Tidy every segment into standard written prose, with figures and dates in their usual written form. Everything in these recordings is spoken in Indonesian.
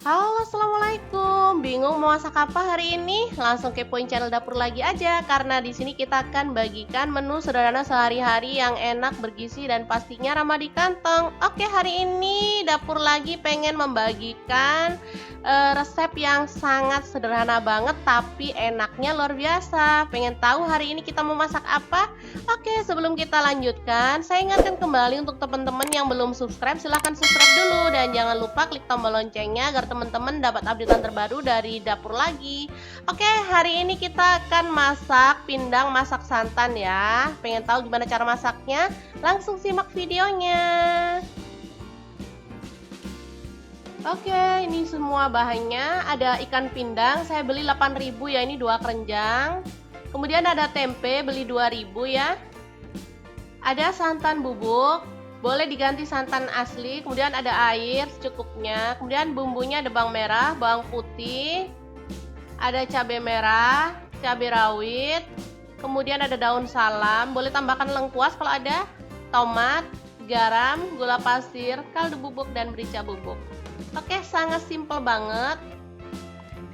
Halo, assalamualaikum. Bingung mau masak apa hari ini? Langsung kepoin channel dapur lagi aja, karena di sini kita akan bagikan menu sederhana sehari-hari yang enak, bergizi, dan pastinya ramah di kantong. Oke, hari ini dapur lagi pengen membagikan resep yang sangat sederhana banget, tapi enaknya luar biasa. Pengen tahu hari ini kita mau masak apa? Oke, sebelum kita lanjutkan, saya ingatkan kembali untuk teman-teman yang belum subscribe, silahkan subscribe dulu dan jangan lupa klik tombol loncengnya agar teman-teman dapat updatean terbaru dari dapur lagi. Oke, hari ini kita akan masak pindang masak santan ya. Pengen tahu gimana cara masaknya? Langsung simak videonya. Oke, ini semua bahannya. Ada ikan pindang, saya beli 8.000 ya, ini 2 keranjang. Kemudian ada tempe, beli 2.000 ya. Ada santan bubuk, boleh diganti santan asli. Kemudian ada air secukupnya. Kemudian bumbunya ada bawang merah, bawang putih, ada cabai merah, cabai rawit. Kemudian ada daun salam, boleh tambahkan lengkuas kalau ada, tomat, garam, gula pasir, kaldu bubuk, dan merica bubuk. Oke, sangat simple banget.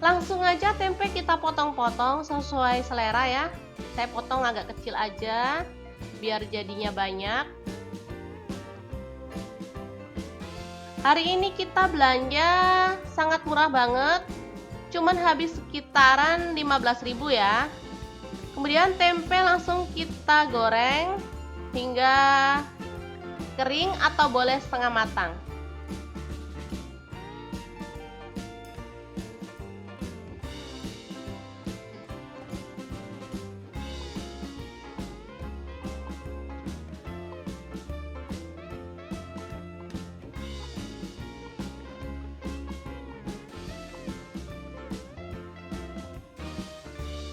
Langsung aja tempe kita potong-potong sesuai selera ya. Saya potong agak kecil aja biar jadinya banyak. Hari ini kita belanja sangat murah banget, cuman habis sekitaran 15.000 ya. Kemudian tempe langsung kita goreng hingga kering atau boleh setengah matang.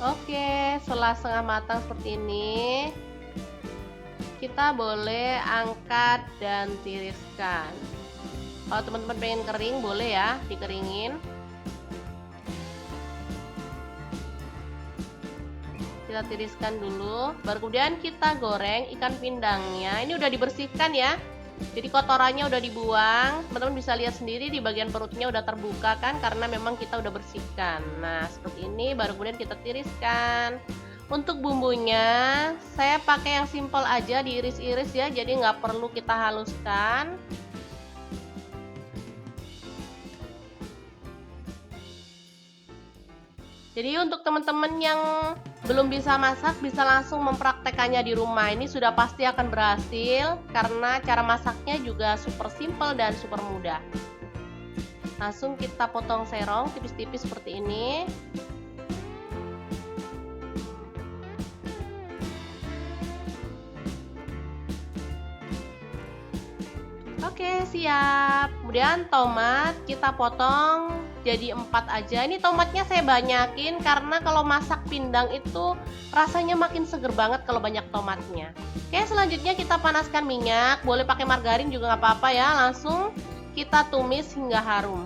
Oke, setelah setengah matang seperti ini, kita boleh angkat dan tiriskan. Kalau teman-teman pengen kering, boleh ya, dikeringin. Kita tiriskan dulu, baru kemudian kita goreng ikan pindangnya. Ini udah dibersihkan ya. Jadi kotorannya udah dibuang, teman-teman bisa lihat sendiri di bagian perutnya udah terbuka kan, karena memang kita udah bersihkan. Nah seperti ini, baru kemudian kita tiriskan. Untuk bumbunya, saya pakai yang simple aja, diiris-iris ya, jadi nggak perlu kita haluskan. Jadi untuk teman-teman yang belum bisa masak, bisa langsung mempraktekannya di rumah. Ini sudah pasti akan berhasil karena cara masaknya juga super simple dan super mudah. Langsung kita potong serong tipis-tipis seperti ini. Oke, siap. Kemudian tomat kita potong jadi 4 aja. Ini tomatnya saya banyakin karena kalau masak pindang itu rasanya makin seger banget kalau banyak tomatnya. Oke, selanjutnya kita panaskan minyak. Boleh pakai margarin juga nggak apa-apa ya. Langsung kita tumis hingga harum.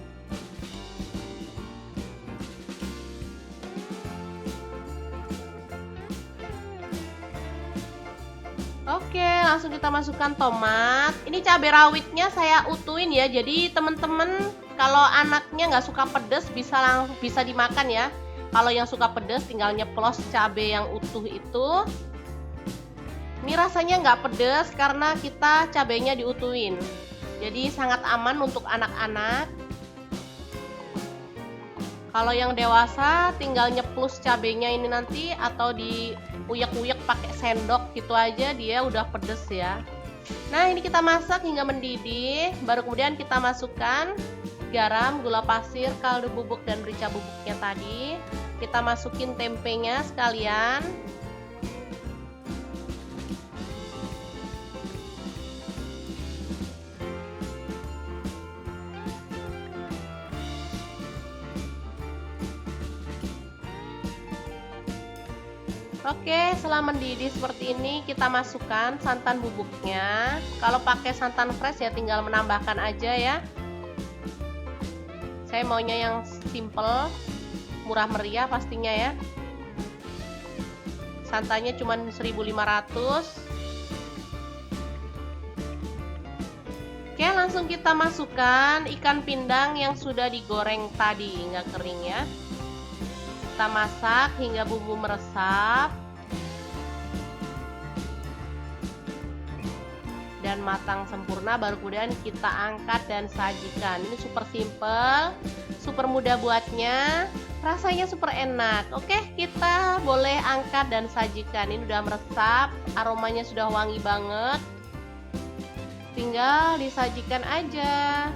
Oke, langsung kita masukkan tomat. Ini cabai rawitnya saya utuhin ya. Jadi teman-teman kalau anaknya nggak suka pedas bisa dimakan ya. Kalau yang suka pedas tinggal nyeplos cabai yang utuh itu. Ini rasanya nggak pedas karena kita cabainya diutuhin. Jadi sangat aman untuk anak-anak. Kalau yang dewasa tinggal nyeplus cabenya ini nanti atau diuyak-uyak pakai sendok gitu aja, dia udah pedes ya. Nah ini kita masak hingga mendidih, baru kemudian kita masukkan garam, gula pasir, kaldu bubuk, dan merica bubuknya tadi. Kita masukin tempenya sekalian. Oke, setelah mendidih seperti ini kita masukkan santan bubuknya. Kalau pakai santan fresh ya tinggal menambahkan aja ya. Saya maunya yang simple, murah meriah pastinya ya. Santannya cuma 1.500. Oke, Oke, langsung kita masukkan ikan pindang yang sudah digoreng tadi, nggak kering ya. Kita masak hingga bumbu meresap dan matang sempurna, baru kemudian kita angkat dan sajikan. Ini super simple, super mudah buatnya, rasanya super enak. Oke, kita boleh angkat dan sajikan. Ini udah meresap, aromanya sudah wangi banget. Tinggal disajikan aja.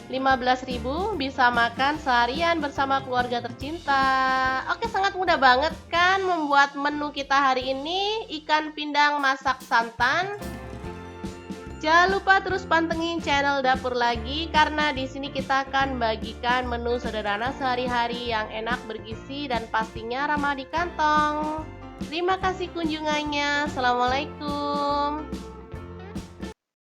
15.000 bisa makan seharian bersama keluarga tercinta. Oke, sangat mudah banget kan membuat menu kita hari ini, ikan pindang masak santan. Jangan lupa terus pantengin channel Dapur Lagi, karena di sini kita akan bagikan menu sederhana sehari-hari yang enak, bergizi, dan pastinya ramah di kantong. Terima kasih kunjungannya. Assalamualaikum.